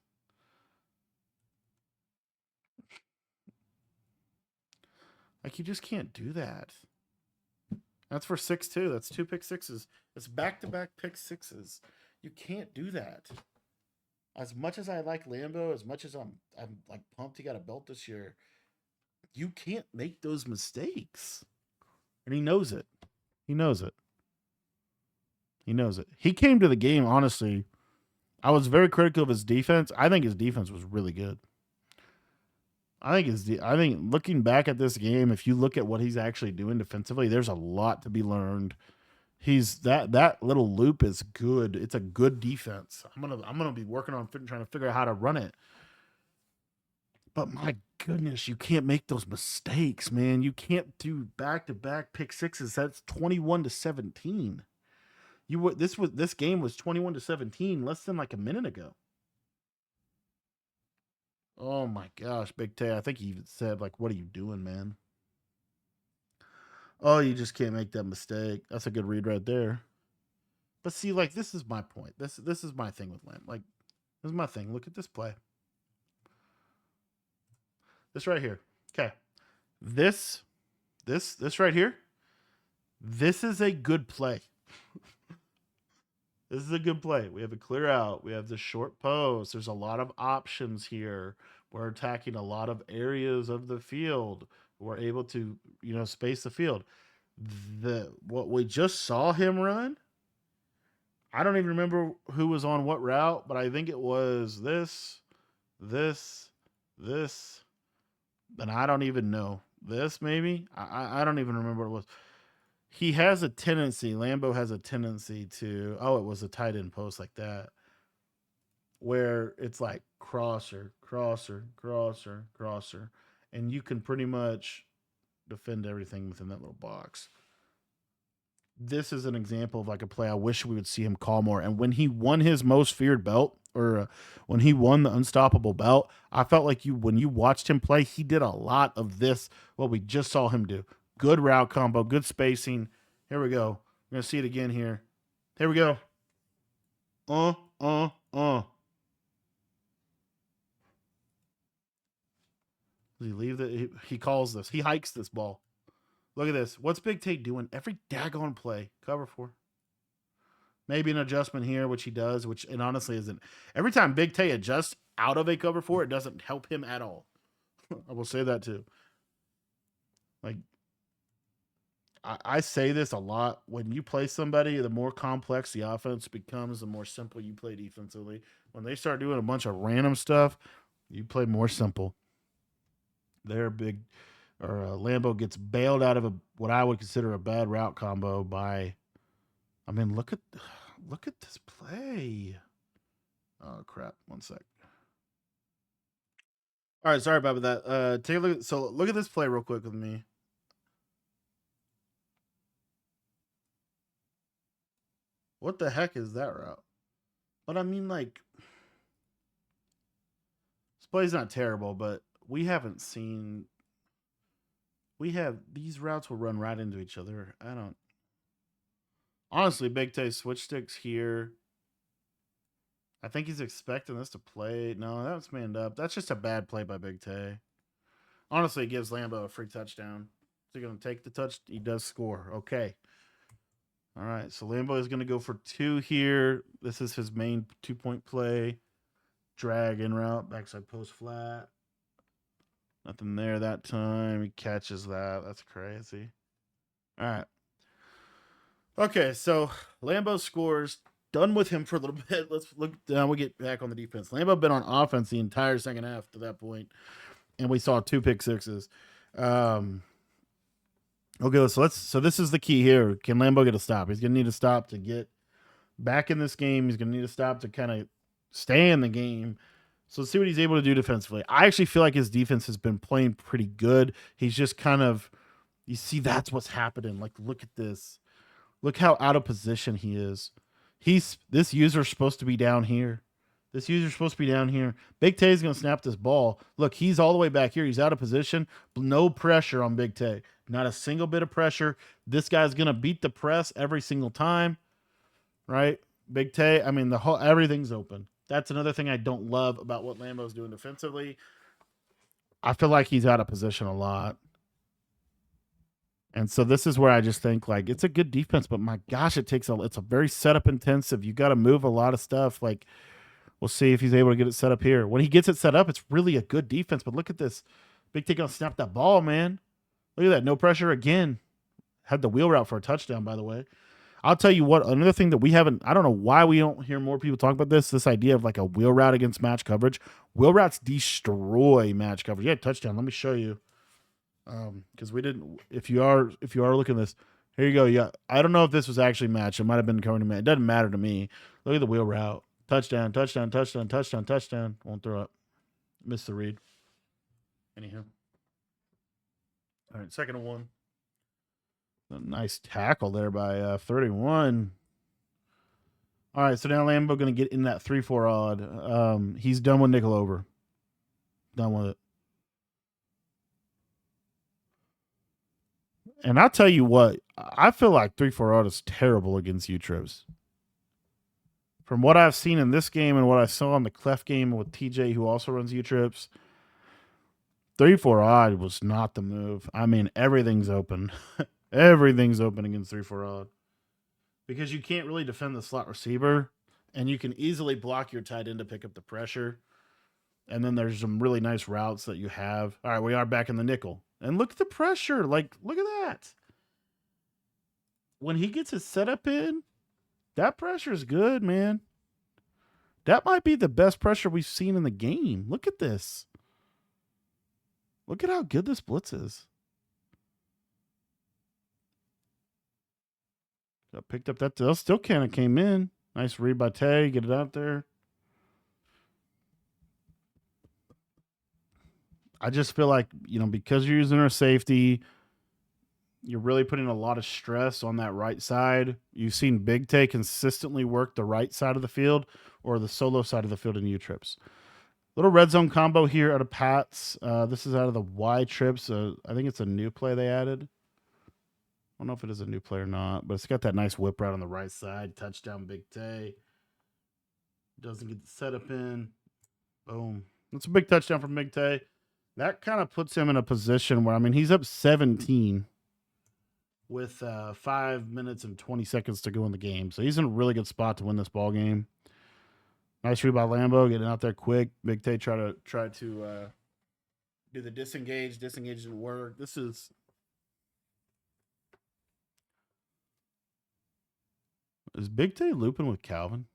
Like, you just can't do that. That's for 6-2. That's 2 pick sixes. It's back-to-back pick sixes. You can't do that. As much as I like Lambo, as much as I'm like pumped he got a belt this year, you can't make those mistakes. And he knows it. He knows it. He knows it. He came to the game, honestly. I was very critical of his defense. I think his defense was really good. I think looking back at this game, if you look at what he's actually doing defensively, there's a lot to be learned. He's that little loop is good. It's a good defense. I'm gonna be working on trying to figure out how to run it. But my goodness, you can't make those mistakes, man. You can't do back-to-back pick sixes. That's 21-17. This game was 21-17 less than like a minute ago. Oh my gosh, Big Tay. I think he even said, like, what are you doing, man? Oh, you just can't make that mistake. That's a good read right there. But see, like, this is my point. This is my thing with Lamb. Like, this is my thing. Look at this play. This right here. Okay. This right here. This is a good play. This is a good play. We have a clear out. We have the short post. There's a lot of options here. We're attacking a lot of areas of the field. We're able to, space the field. What we just saw him run, I don't even remember who was on what route, but I think it was this, and I don't even know. This maybe? I don't even remember what it was. He has a tendency, Lambo has a tendency to, it was a tight end post like that, where it's like crosser, and you can pretty much defend everything within that little box. This is an example of like a play I wish we would see him call more. And when he won his most feared belt, or when he won the unstoppable belt, I felt like when you watched him play, he did a lot of this, what we just saw him do. Good route combo, good spacing. Here we go. We're going to see it again here. Here we go. Does he leave the? He calls this. He hikes this ball. Look at this. What's Big Tate doing? Every daggone play. Cover 4. Maybe an adjustment here, which he does, which and honestly isn't. Every time Big Tate adjusts out of a cover 4, it doesn't help him at all. I will say that too. Like, I say this a lot. When you play somebody, the more complex the offense becomes, the more simple you play defensively. When they start doing a bunch of random stuff, you play more simple. They're big, or Lambo gets bailed out of what I would consider a bad route combo by. I mean, look at this play. Oh crap! 1 sec. All right, sorry about that. Take a look. So look at this play real quick with me. What the heck is that route? But I mean, like, this play's not terrible, but we haven't seen. We have these routes will run right into each other. I don't. Honestly, Big Tay switch sticks here. I think he's expecting this to play. No, that was manned up. That's just a bad play by Big Tay. Honestly, it gives Lambo a free touchdown. So you're going to take the touch. He does score. Okay. All right. So Lambo is going to go for 2 here. This is his main 2-point play. Drag in route. Backside post flat. Nothing there that time. He catches that. That's crazy. All right. Okay. So Lambo scores. Done with him for a little bit. Let's look down. We'll get back on the defense. Lambo been on offense the entire second half to that point, and we saw 2 pick sixes. Okay, so this is the key here. Can Lambo get a stop? He's gonna need a stop to get back in this game. He's gonna need a stop to kind of stay in the game. So let's see what he's able to do defensively. I actually feel like his defense has been playing pretty good. He's just kind of, you see, that's what's happening. Like, look at this. Look how out of position he is. This user's supposed to be down here. This user's supposed to be down here. Big Tay's going to snap this ball. Look, he's all the way back here. He's out of position. No pressure on Big Tay. Not a single bit of pressure. This guy's going to beat the press every single time, right? Big Tay, I mean, everything's open. That's another thing I don't love about what Lambo's doing defensively. I feel like he's out of position a lot. And so this is where I just think like it's a good defense, but my gosh, it's a very setup intensive. You got to move a lot of stuff. Like we'll see if he's able to get it set up here. When he gets it set up, it's really a good defense. But look at this. Big T gonna snap that ball, man. Look at that. No pressure again. Had the wheel route for a touchdown, by the way. I'll tell you what, another thing that we haven't, I don't know why we don't hear more people talk about this idea of like a wheel route against match coverage. Wheel routes destroy match coverage. Yeah, touchdown. Let me show you. Because we didn't. If you are looking at this, here you go. Yeah, I don't know if this was actually matched. It might have been covering man. It doesn't matter to me. Look at the wheel route. Touchdown, touchdown, touchdown, touchdown, touchdown. Won't throw up. Missed the read. Anyhow. All right, 2nd and 1. A nice tackle there by 31. All right, so now Lambo going to get in that 3-4 odd. He's done with nickel over. Done with it. And I'll tell you what, I feel like 3-4 odd is terrible against U-Trips. From what I've seen in this game and what I saw in the Clef game with TJ, who also runs U-Trips, 3-4 odd was not the move. I mean, everything's open. Everything's open against 3-4 odd. Because you can't really defend the slot receiver, and you can easily block your tight end to pick up the pressure. And then there's some really nice routes that you have. All right, we are back in the nickel. And look at the pressure. Like, look at that. When he gets his setup in, that pressure is good, man. That might be the best pressure we've seen in the game. Look at this. Look at how good this blitz is. Got picked up that still kind of came in. Nice read by Tay. Get it out there. I just feel like, because you're using our safety, you're really putting a lot of stress on that right side. You've seen Big Tay consistently work the right side of the field or the solo side of the field in U-Trips. Little red zone combo here out of Pats. This is out of the Y-Trips. I think it's a new play they added. I don't know if it is a new play or not, but it's got that nice whip route on the right side. Touchdown, Big Tay. Doesn't get the setup in. Boom. That's a big touchdown from Big Tay. That kind of puts him in a position where, he's up 17 with 5 minutes and 20 seconds to go in the game. So he's in a really good spot to win this ball game. Nice read by Lambo, getting out there quick. Big Tay try to do the disengage. Disengage didn't work. Is Big Tay looping with Calvin?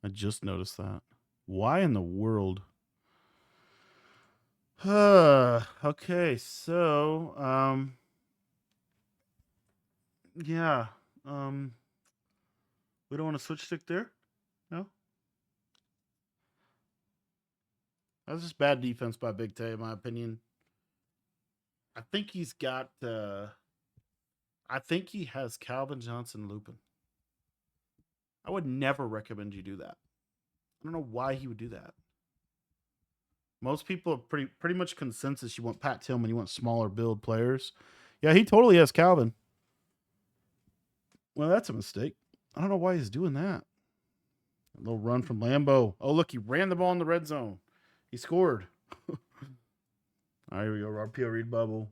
I just noticed that. Why in the world? Okay, so yeah. We don't want to switch stick there? No? That's just bad defense by Big Tay, in my opinion. I think he's got I think he has Calvin Johnson looping. I would never recommend you do that. I don't know why he would do that. Most people are pretty much consensus. You want Pat Tillman, you want smaller build players. Yeah, he totally has Calvin. Well, that's a mistake. I don't know why he's doing that. A little run from Lambo. Oh, look, he ran the ball in the red zone. He scored. All right, here we go. RPO read bubble.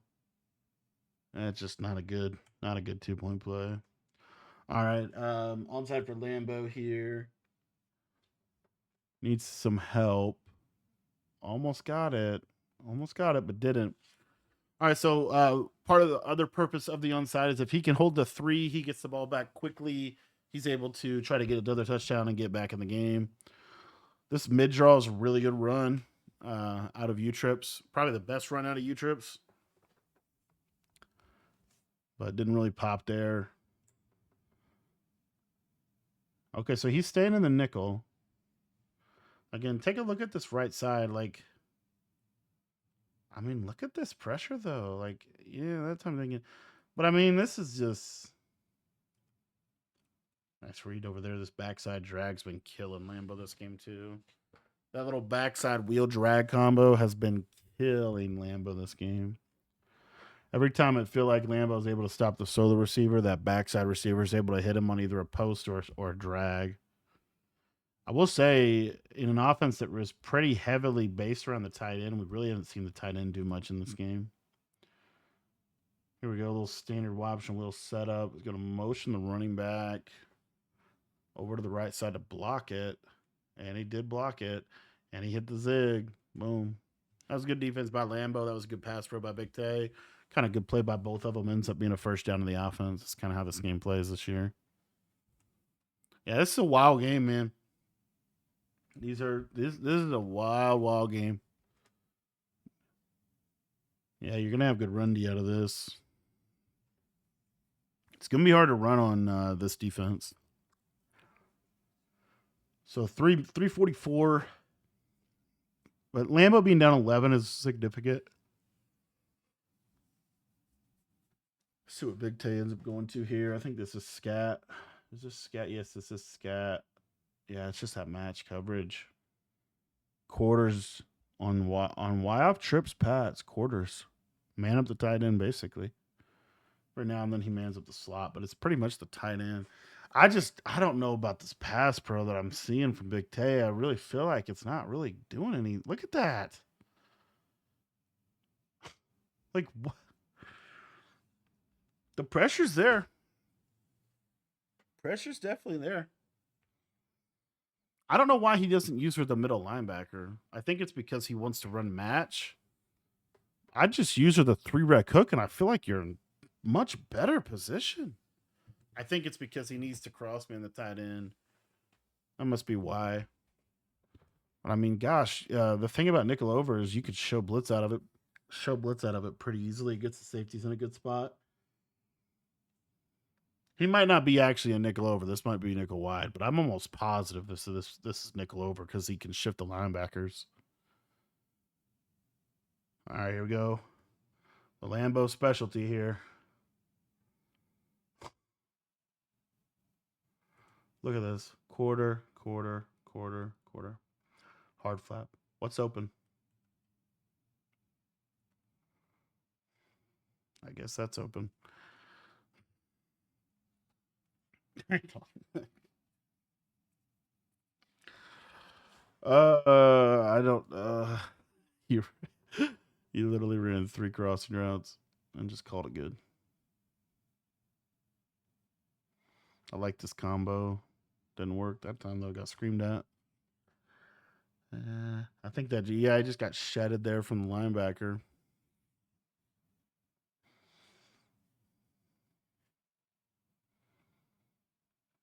That's just not a good 2-point play. All right, onside for Lambo here. Needs some help. Almost got it, but didn't. All right, so part of the other purpose of the onside is if he can hold the 3, he gets the ball back quickly. He's able to try to get another touchdown and get back in the game. This mid draw is a really good run out of U-Trips. Probably the best run out of U-Trips. But it didn't really pop there. Okay, so he's staying in the nickel. Again, take a look at this right side. Like, look at this pressure, though. Like, yeah, that's what I'm thinking. But, this is just... Nice read over there. This backside drag's been killing Lambo this game too. That little backside wheel drag combo has been killing Lambo this game. Every time it feel like Lambo is able to stop the solo receiver, that backside receiver is able to hit him on either a post or a drag. I will say, in an offense that was pretty heavily based around the tight end, we really haven't seen the tight end do much in this game. Here we go, a little standard option, a little setup. He's going to motion the running back over to the right side to block it. And he did block it. And he hit the zig. Boom. That was good defense by Lambo. That was a good pass pro by Big Tay. Kind of good play by both of them. Ends up being a first down in the offense. That's kind of how this game plays this year. Yeah, this is a wild game, man. This is a wild game. Yeah, you're gonna have good run D out of this. It's gonna be hard to run on this defense. So 344. But Lambo being down 11 is significant. Let's see what Big Tay ends up going to here. I think this is scat. Is this scat? Yes, this is scat. Yeah, it's just that match coverage. Quarters on Y off trips, Pats. Quarters. Man up the tight end, basically. Right now and then he mans up the slot, but it's pretty much the tight end. I don't know about this pass pro that I'm seeing from Big Tay. I really feel like it's not really doing any. Look at that. Like what? The pressure's there. Pressure's definitely there. I don't know why he doesn't use her the middle linebacker. I think it's because he wants to run match. I'd just use her the 3-rec hook, and I feel like you're in much better position. I think it's because he needs to cross man the tight end. That must be why. But I mean, gosh, the thing about nickel over is you could show blitz out of it. Show blitz out of it pretty easily. Gets the safeties in a good spot. He might not be actually a nickel over. This might be nickel wide, but I'm almost positive this is nickel over because he can shift the linebackers. All right, here we go. The Lambo specialty here. Look at this. Quarter. Hard flap. What's open? I guess that's open. I don't. You you literally ran 3 crossing routes and just called it good. I like this combo. Didn't work that time though. Got screamed at. I think that I just got shedded there from the linebacker.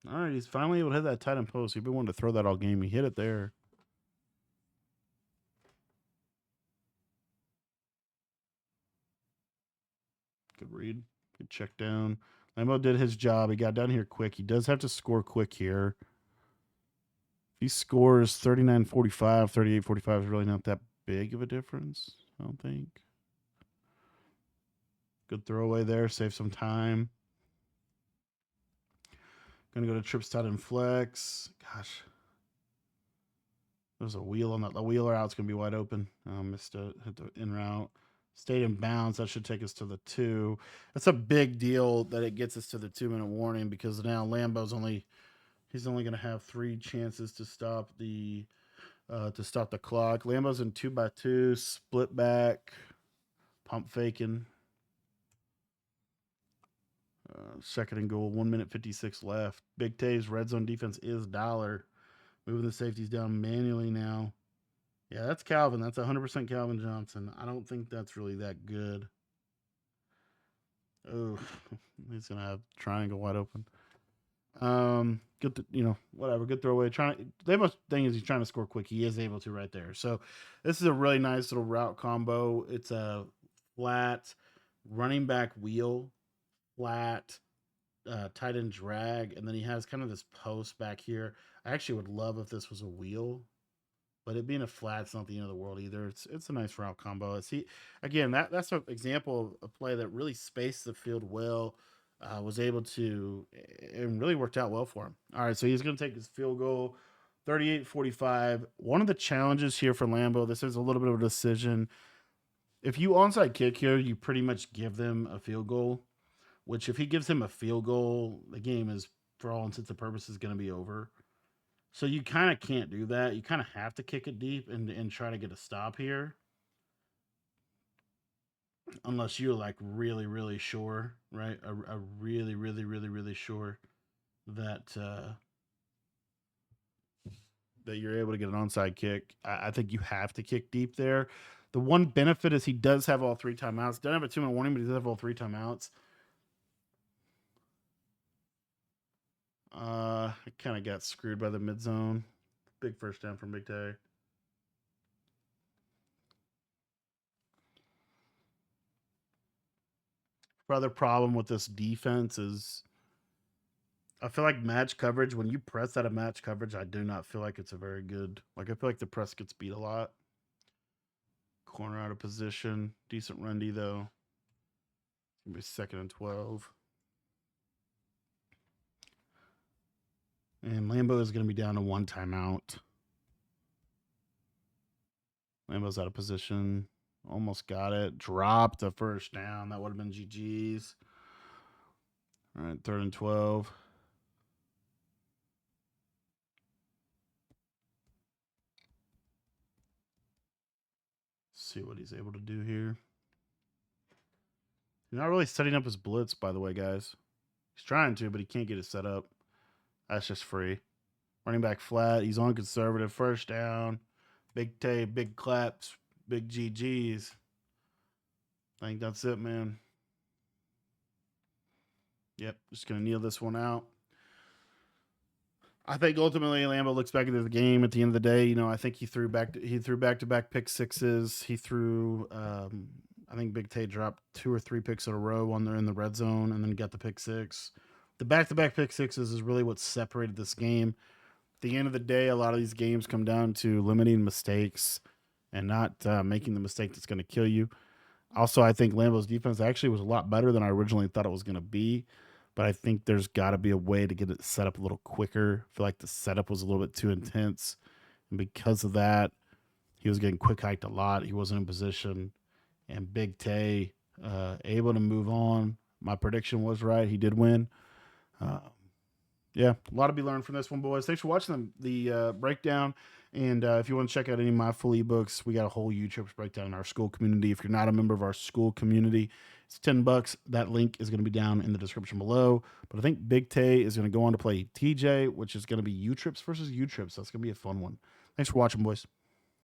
All right, he's finally able to hit that tight end post. He's been wanting to throw that all game. He hit it there. Good read. Good check down. Lambo did his job. He got down here quick. He does have to score quick here. If he scores 39-45, 38-45 is really not that big of a difference, I don't think. Good throwaway there. Save some time. Gonna go to trips tight and flex. Gosh. There's a wheel on that. The wheeler out's gonna be wide open. Missed it. Hit the in route. Stayed in bounds. That should take us to the 2. That's a big deal that it gets us to the 2-minute warning because now Lambo's he's only gonna have 3 chances to stop the clock. Lambo's in 2x2, split back, pump faking. Second and goal, 1 minute 56 left. Big Tay's red zone defense is dollar. Moving the safeties down manually now. Yeah, that's Calvin. That's 100% Calvin Johnson. I don't think that's really that good. Oh, he's gonna have triangle wide open. Good, whatever. Good throwaway. The most thing is he's trying to score quick. He is able to right there. So this is a really nice little route combo. It's a flat running back wheel, flat tight end drag, and then he has kind of this post back here. I actually would love if this was a wheel, but it being a flat's not the end of the world either. It's a nice route combo. That's an example of a play that really spaced the field well. was able to, and really worked out well for him. All right, so he's going to take his field goal, 38-45. One of the challenges here for Lambeau, this is a little bit of a decision. If you onside kick here, you pretty much give them a field goal, which if he gives him a field goal, the game is, for all intents and purposes, going to be over. So you kind of can't do that. You kind of have to kick it deep and try to get a stop here, unless you're like really, really sure, right? A really, really, really, really sure that that you're able to get an onside kick. I think you have to kick deep there. The one benefit is he does have all three timeouts. Doesn't have a 2-minute warning, but he does have all three timeouts. I kind of got screwed by the mid zone. Big first down from Big Tay. Other problem with this defense is I feel like match coverage, when you press out of match coverage, I do not feel like it's a very good. Like, I feel like the press gets beat a lot. Corner out of position. Decent run D, though. It's going to be 2nd and 12. And Lambeau is going to be down to one timeout. Lambeau's out of position. Almost got it. Dropped a first down. That would have been GG's. All right, 3rd and 12. See what he's able to do here. He's not really setting up his blitz, by the way, guys. He's trying to, but he can't get it set up. That's just free. Running back flat. He's on conservative. First down. Big Tay, big claps, big GG's. I think that's it, man. Yep, just going to kneel this one out. I think ultimately Lambeau looks back into the game at the end of the day. You know, I think he threw back to back pick sixes. He threw I think Big Tay dropped 2 or 3 picks in a row on there in the red zone and then got the pick six. The back to back pick sixes is really what separated this game. At the end of the day, a lot of these games come down to limiting mistakes and not making the mistake that's going to kill you. Also, I think Lambeau's defense actually was a lot better than I originally thought it was going to be. But I think there's got to be a way to get it set up a little quicker. I feel like the setup was a little bit too intense. And because of that, he was getting quick hiked a lot. He wasn't in position. And Big Tay able to move on. My prediction was right. He did win. Yeah, a lot to be learned from this one, boys. Thanks for watching the breakdown. And if you want to check out any of my full ebooks, we got a whole YouTube breakdown in our school community. If you're not a member of our school community, it's $10. That link is going to be down in the description below. But I think Big Tay is going to go on to play TJ, which is going to be U-Trips versus U-Trips. That's going to be a fun one. Thanks for watching, boys.